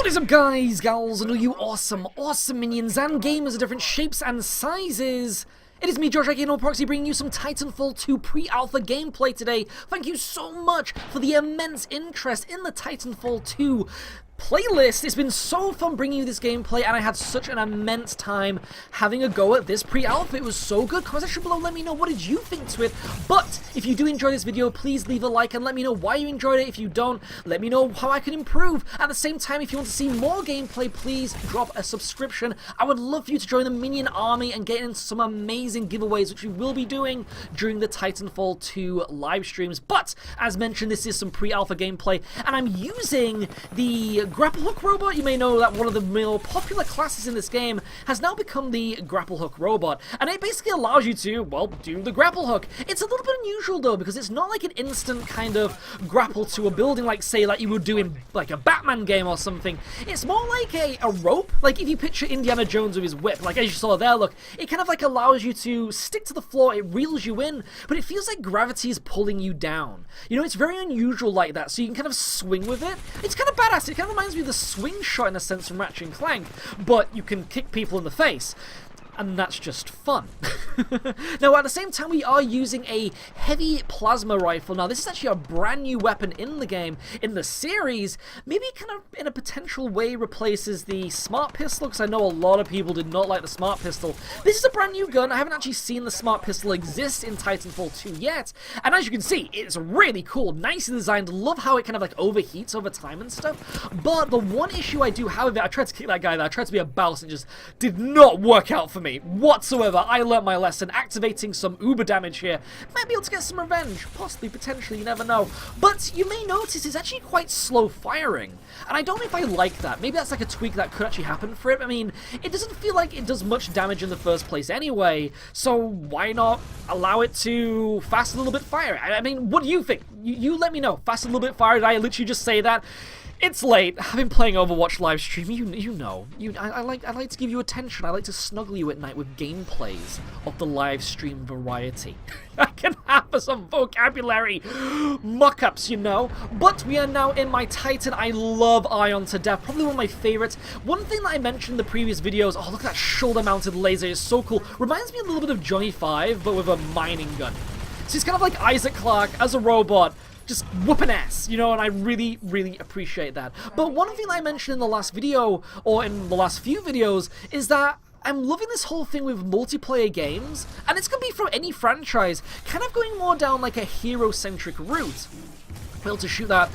What is up, guys, gals, and all you awesome minions and gamers of different shapes and sizes? It is me, Josh, aka Proxy, bringing you some Titanfall 2 pre-alpha gameplay today. Thank you so much for the immense interest in the Titanfall 2 playlist. It's been so fun bringing you this gameplay, and I had such an immense time having a go at this pre-alpha. It was so good. Comment section below, let me know what did you think to it. But if you do enjoy this video, please leave a like and let me know why you enjoyed it. If you don't, let me know how I can improve. At the same time, if you want to see more gameplay, please drop a subscription. I would love for you to join the minion army and get into some amazing giveaways, which we will be doing during the Titanfall 2 live streams. But as mentioned, this is some pre-alpha gameplay, and I'm using the grapple hook robot. You may know that one of the more popular classes in this game has now become the grapple hook robot, and it basically allows you to, well, do the grapple hook. It's a little bit unusual though, because it's not like an instant kind of grapple to a building like, say, like you would do in like a Batman game or something. It's more like a rope. Like if you picture Indiana Jones with his whip, like as you saw there, look, it kind of like allows you to stick to the floor. It reels you in, but it feels like gravity is pulling you down. You know, it's very unusual like that, so you can kind of swing with it. It's kind of badass. It kind of reminds me of the swing shot in a sense from Ratchet and Clank, but you can kick people in the face. And that's just fun. Now, at the same time, we are using a heavy plasma rifle. Now, this is actually a brand new weapon in the game, in the series. Maybe it kind of, in a potential way, replaces the smart pistol, because I know a lot of people did not like the smart pistol. This is a brand new gun. I haven't actually seen the smart pistol exist in Titanfall 2 yet. And as you can see, it's really cool, nicely designed. Love how it kind of like overheats over time and stuff. But the one issue I do have with it, I tried to kick that guy there. I tried to be a boss and just did not work out for me whatsoever. I learnt my lesson. Activating some uber damage here. Might be able to get some revenge. Possibly, potentially, you never know. But you may notice it's actually quite slow firing. And I don't know if I like that. Maybe that's like a tweak that could actually happen for it. I mean, it doesn't feel like it does much damage in the first place anyway. So why not allow it to fast a little bit fire? I mean, what do you think? You let me know. Fast a little bit fire. Did I literally just say that? It's late. I've been playing Overwatch live stream. You know. I like to give you attention. I like to snuggle you at night with gameplays of the live stream variety. I can have some vocabulary mock-ups, you know. But we are now in my Titan. I love Ion to death. Probably one of my favorites. One thing that I mentioned in the previous videos. Oh, look at that shoulder-mounted laser. It's so cool. Reminds me a little bit of Johnny 5, but with a mining gun. So he's kind of like Isaac Clarke as a robot, just whooping ass, you know, and I really, really appreciate that. But one thing that I mentioned in the last video, or in the last few videos, is that I'm loving this whole thing with multiplayer games, and it's going to be from any franchise, kind of going more down like a hero-centric route. Be able to shoot that.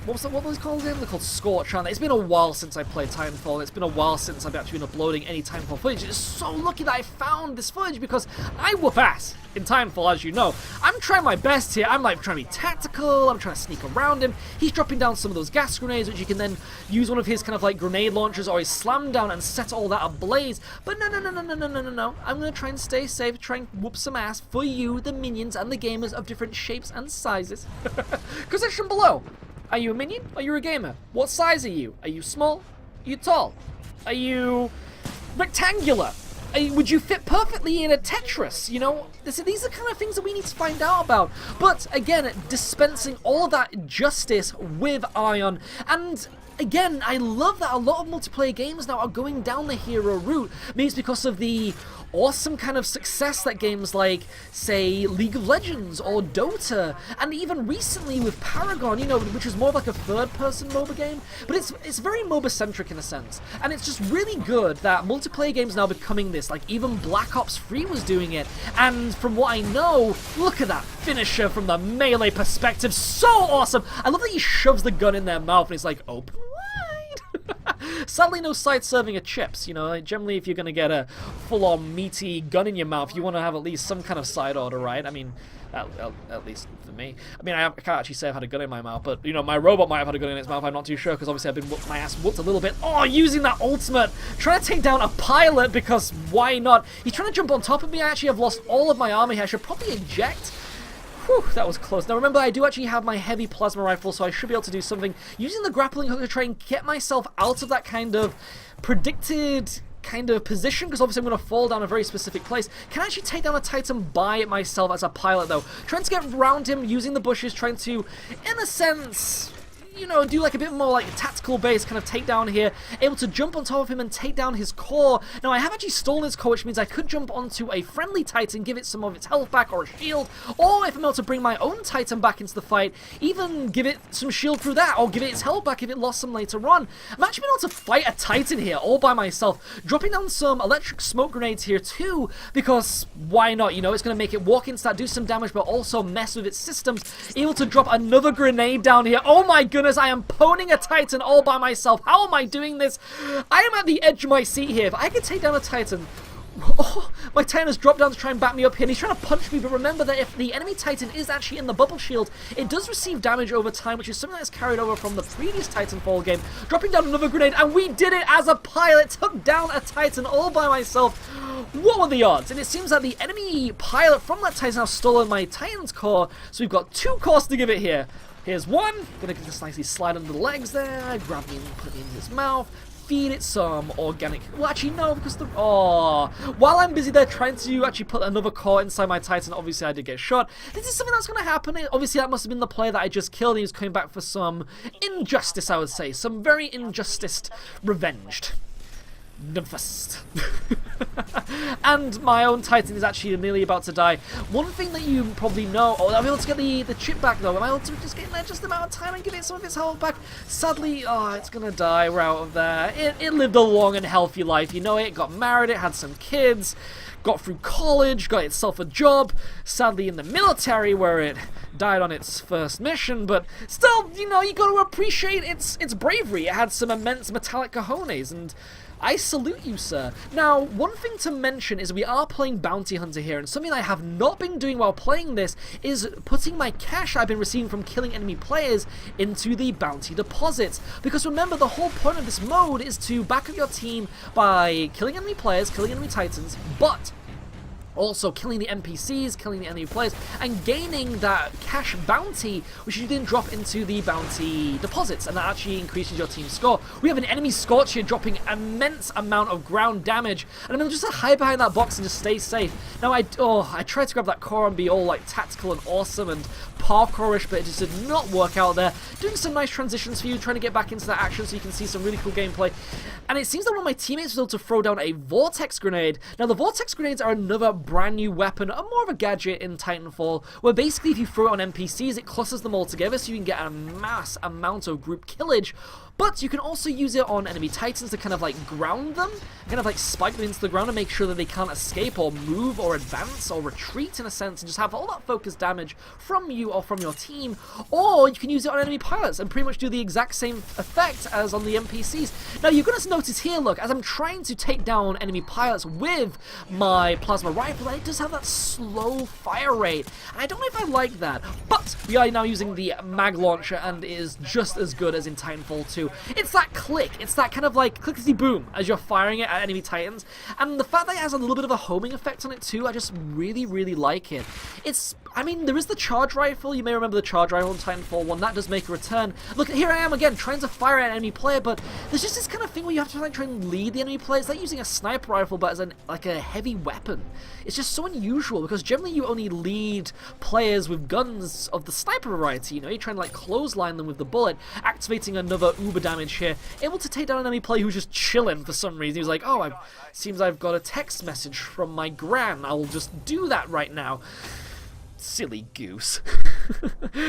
What was it called again? They're called Scorch, aren't they? It's been a while since I played Titanfall. It's been a while since I've actually been uploading any Titanfall footage. It's so lucky that I found this footage, because I whoop ass in Titanfall, as you know. I'm trying my best here. I'm like trying to be tactical. I'm trying to sneak around him. He's dropping down some of those gas grenades, which you can then use one of his kind of like grenade launchers or his slam down and set all that ablaze. But no. I'm going to try and stay safe, try and whoop some ass for you, the minions and the gamers of different shapes and sizes. Comment section below. Are you a minion? Are you a gamer? What size are you? Are you small? Are you tall? Are you rectangular? Would you fit perfectly in a Tetris? You know, these are the kind of things that we need to find out about. But again, dispensing all of that justice with Ion. And again, I love that a lot of multiplayer games now are going down the hero route. Maybe it's because of the awesome kind of success that games like, say, League of Legends or Dota, and even recently with Paragon, you know, which is more like a third-person MOBA game, but it's very MOBA-centric in a sense, and it's just really good that multiplayer games now becoming this. Like even Black Ops 3 was doing it, and from what I know, look at that finisher from the melee perspective, so awesome. I love that he shoves the gun in their mouth and he's like, open wide. Sadly, no side serving of chips. You know, like, generally, if you're going to get a full-on meaty gun in your mouth, you want to have at least some kind of side order, right? I mean, at least for me. I mean, I can't actually say I've had a gun in my mouth, but, you know, my robot might have had a gun in its mouth. I'm not too sure, because obviously I've been my ass whooped a little bit. Oh, using that ultimate, trying to take down a pilot, because why not? He's trying to jump on top of me. I actually have lost all of my armor here. I should probably eject. Whew, that was close. Now remember, I do actually have my heavy plasma rifle, so I should be able to do something using the grappling hook to try and get myself out of that kind of predicted kind of position, because obviously I'm going to fall down a very specific place. Can I actually take down a Titan by myself as a pilot, though? Trying to get around him using the bushes, trying to, in a sense, you know, do like a bit more like tactical based kind of takedown here, able to jump on top of him and take down his core. Now I have actually stolen his core, which means I could jump onto a friendly Titan, give it some of its health back or a shield, or if I'm able to bring my own Titan back into the fight, even give it some shield through that, or give it its health back if it lost some later on. I'm actually been able to fight a Titan here all by myself, dropping down some electric smoke grenades here too, because why not? You know, it's going to make it walk in, start, do some damage, but also mess with its systems. Able to drop another grenade down here. Oh my goodness, I am poning a Titan all by myself. How am I doing this? I am at the edge of my seat here. If I could take down a Titan... Oh, my Titan has dropped down to try and bat me up here, and he's trying to punch me, but remember that if the enemy Titan is actually in the bubble shield, it does receive damage over time, which is something that's carried over from the previous Titanfall game. Dropping down another grenade, and we did it as a pilot, took down a Titan all by myself. What were the odds? And it seems that the enemy pilot from that Titan has stolen my Titan's core, so we've got 2 cores to give it here. Here's one, gonna just nicely slide under the legs there, grab me and put it in his mouth, feed it some organic... Well, actually, no, because the... Oh, while I'm busy there trying to actually put another core inside my Titan, obviously I did get shot. This is something that's going to happen. Obviously, that must have been the player that I just killed. He was coming back for some injustice, I would say. Some very injusticed revenged. Nefast. And my own Titan is actually nearly about to die. One thing that you probably know... Oh, I'll be able to get the chip back though. Am I able to just get in there just the amount of time and give it some of its health back? Sadly, oh, it's gonna die. We're out of there. It lived a long and healthy life. You know it. Got married. It had some kids. Got through college. Got itself a job. Sadly in the military where it died on its first mission. But still, you know, you got to appreciate its bravery. It had some immense metallic cojones, and I salute you, sir. Now, one thing to mention is we are playing Bounty Hunter here, and something I have not been doing while playing this is putting my cash I've been receiving from killing enemy players into the bounty deposits. Because remember, the whole point of this mode is to back up your team by killing enemy players, killing enemy Titans, but also killing the NPCs, killing the enemy players, and gaining that cash bounty, which you then drop into the bounty deposits, and that actually increases your team's score. We have an enemy Scorch here dropping immense amount of ground damage, and I'm able just to hide behind that box and just stay safe. Now I tried to grab that core and be all like tactical and awesome and parkourish, but it just did not work out there. Doing some nice transitions for you, trying to get back into that action so you can see some really cool gameplay. And it seems that one of my teammates was able to throw down a Vortex Grenade. Now the Vortex Grenades are another brand new weapon, a more of a gadget in Titanfall, where basically if you throw it on NPCs, it clusters them all together so you can get a mass amount of group killage. But you can also use it on enemy Titans to kind of like ground them, kind of like spike them into the ground and make sure that they can't escape or move or advance or retreat in a sense, and just have all that focused damage from you or from your team. Or you can use it on enemy pilots and pretty much do the exact same effect as on the NPCs. Now you're going to notice here, look, as I'm trying to take down enemy pilots with my plasma rifle, it does have that slow fire rate. And I don't know if I like that, but we are now using the mag launcher and it is just as good as in Titanfall 2. It's that click, it's that kind of like clickety boom as you're firing it at enemy Titans, and the fact that it has a little bit of a homing effect on it too, I just really, really like it. I mean, there is the charge rifle. You may remember the charge rifle in Titanfall 1. That does make a return. Look, here I am again, trying to fire at an enemy player, but there's just this kind of thing where you have to like try and lead the enemy player. It's like using a sniper rifle, but as like a heavy weapon. It's just so unusual, because generally you only lead players with guns of the sniper variety. You know, you're trying to like clothesline them with the bullet, activating another uber damage here, able to take down an enemy player who's just chilling for some reason. He was like, oh, seems I've got a text message from my gran. I'll just do that right now. Silly goose.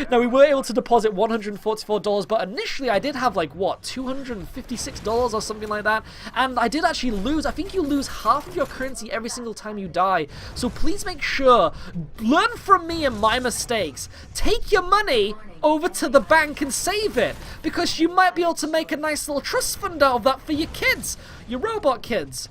Now, we were able to deposit $144, but initially I did have like, what, $256 or something like that, and I did actually lose. I think you lose half of your currency every single time you die, so please make sure, learn from me and my mistakes. Take your money over to the bank and save it, because you might be able to make a nice little trust fund out of that for your kids, your robot kids,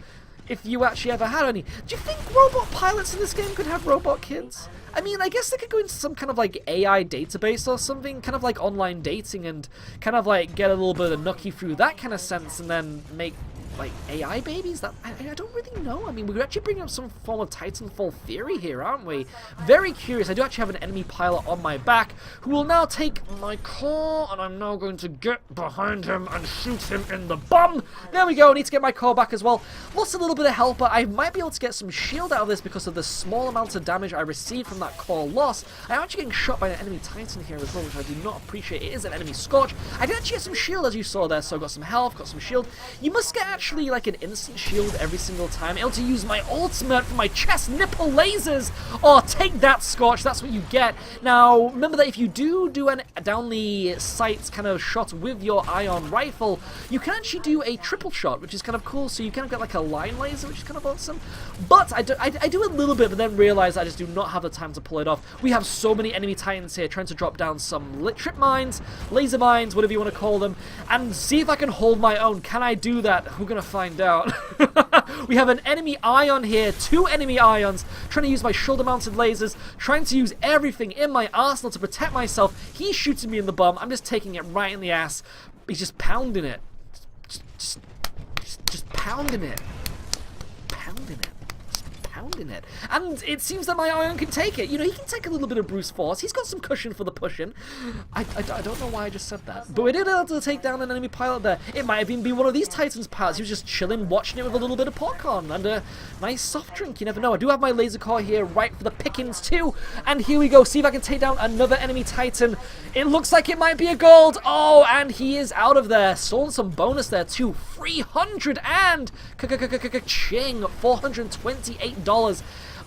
if you actually ever had any. Do you think robot pilots in this game could have robot kids? I mean, I guess they could go into some kind of like AI database or something, kind of like online dating, and kind of like get a little bit of nookie through that kind of sense, and then make like AI babies? That I don't really know. I mean, we're actually bringing up some form of Titanfall theory here, aren't we? Very curious. I do actually have an enemy pilot on my back who will now take my core, and I'm now going to get behind him and shoot him in the bum. There we go. I need to get my core back as well. Lost a little bit of health, but I might be able to get some shield out of this because of the small amount of damage I received from that core loss. I'm actually getting shot by an enemy Titan here as well, which I do not appreciate. It is an enemy Scorch. I did actually get some shield, as you saw there, so I got some health, got some shield. You must get actually like an instant shield every single time, able to use my ultimate for my chest nipple lasers. Oh, take that, Scorch. That's what you get. Now, remember that if you do an down the sights kind of shot with your ion rifle, you can actually do a triple shot, which is kind of cool. So you kind of get like a line laser, which is kind of awesome. But I do a little bit, but then realize I just do not have the time to pull it off. We have so many enemy Titans here trying to drop down some trip mines, laser mines, whatever you want to call them, and see if I can hold my own. Can I do that? We're gonna find out. We have an enemy Ion here, 2 enemy Ions, trying to use my shoulder-mounted lasers, trying to use everything in my arsenal to protect myself. He's shooting me in the bum. I'm just taking it right in the ass. He's just pounding it. Just pounding it. Pounding it. Pounding it. And it seems that my Ion can take it. You know, he can take a little bit of brute force. He's got some cushion for the pushing. I don't know why I just said that. But we did able to take down an enemy pilot there. It might have even been one of these Titans pilots. He was just chilling, watching it with a little bit of popcorn and a nice soft drink. You never know. I do have my laser core here right for the pickings too. And here we go. See if I can take down another enemy Titan. It looks like it might be a gold. Oh, and he is out of there. Stolen some bonus there too. 300 and ching, $428.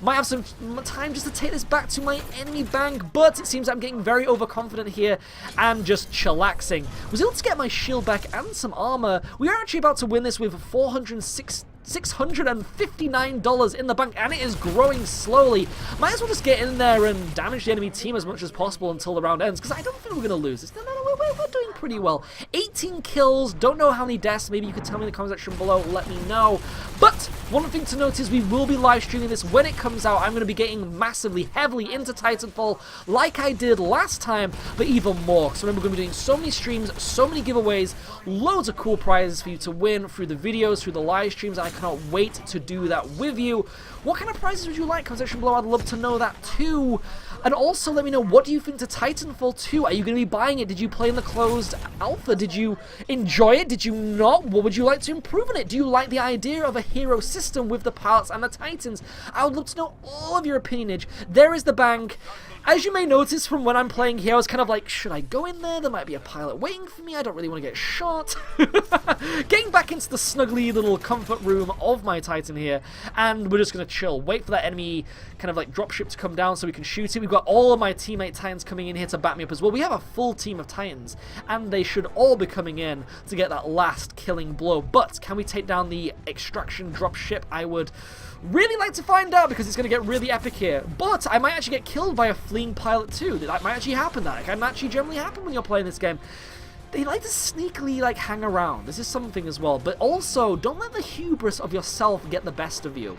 Might have some time just to take this back to my enemy bank, but it seems I'm getting very overconfident here and just chillaxing. Was able to get my shield back and some armor. We are actually about to win this with $659 in the bank, and it is growing slowly. Might as well just get in there and damage the enemy team as much as possible until the round ends, because I don't think we're going to lose this. No, we're doing pretty well. 18 kills, don't know how many deaths. Maybe you could tell me in the comment section below, let me know. But one thing to note is we will be live streaming this when it comes out. I'm going to be getting massively, heavily into Titanfall like I did last time, but even more. So remember, we're going to be doing so many streams, so many giveaways, loads of cool prizes for you to win through the videos, through the live streams, and I cannot wait to do that with you. What kind of prizes would you like? Comment section below, I'd love to know that too. And also let me know, what do you think to Titanfall 2? Are you going to be buying it? Did you play in the closed alpha? Did you enjoy it? Did you not? What would you like to improve on it? Do you like the idea of a hero system with the pilots and the Titans? I would love to know all of your opinionage. There is the bank. As you may notice from when I'm playing here, I was kind of like, should I go in there? There might be a pilot waiting for me. I don't really want to get shot. Getting back into the snuggly little comfort room of my Titan here, and we're just going to chill. Wait for that enemy kind of like dropship to come down so we can shoot it. We've got all of my teammate Titans coming in here to back me up as well. We have a full team of Titans, and they should all be coming in to get that last killing blow. But can we take down the extraction dropship? I would really like to find out, because it's going to get really epic here. But I might actually get killed by a fleeing pilot too. That might actually happen. That can actually generally happen when you're playing this game. They like to sneakily like hang around. This is something as well. But also, don't let the hubris of yourself get the best of you.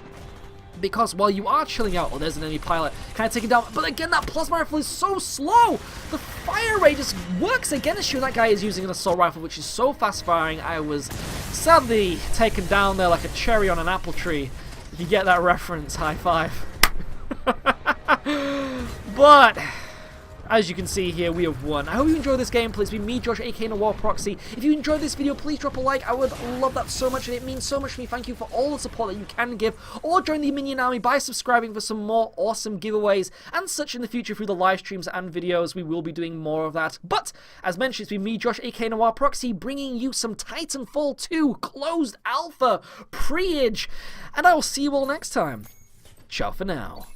Because while you are chilling out, oh, there's an enemy pilot, kind of taking down, but again, that plasma rifle is so slow. The fire rate just works against you. That guy is using an assault rifle, which is so fast firing. I was sadly taken down there like a cherry on an apple tree. If you get that reference, high five. But as you can see here, we have won. I hope you enjoyed this gameplay. It's been me, Josh, aka Noir Proxy. If you enjoyed this video, please drop a like. I would love that so much, and it means so much to me. Thank you for all the support that you can give, or join the Minion Army by subscribing for some more awesome giveaways and such in the future through the live streams and videos. We will be doing more of that. But as mentioned, it's been me, Josh, aka Noir Proxy, bringing you some Titanfall 2 closed alpha pre-age, and I will see you all next time. Ciao for now.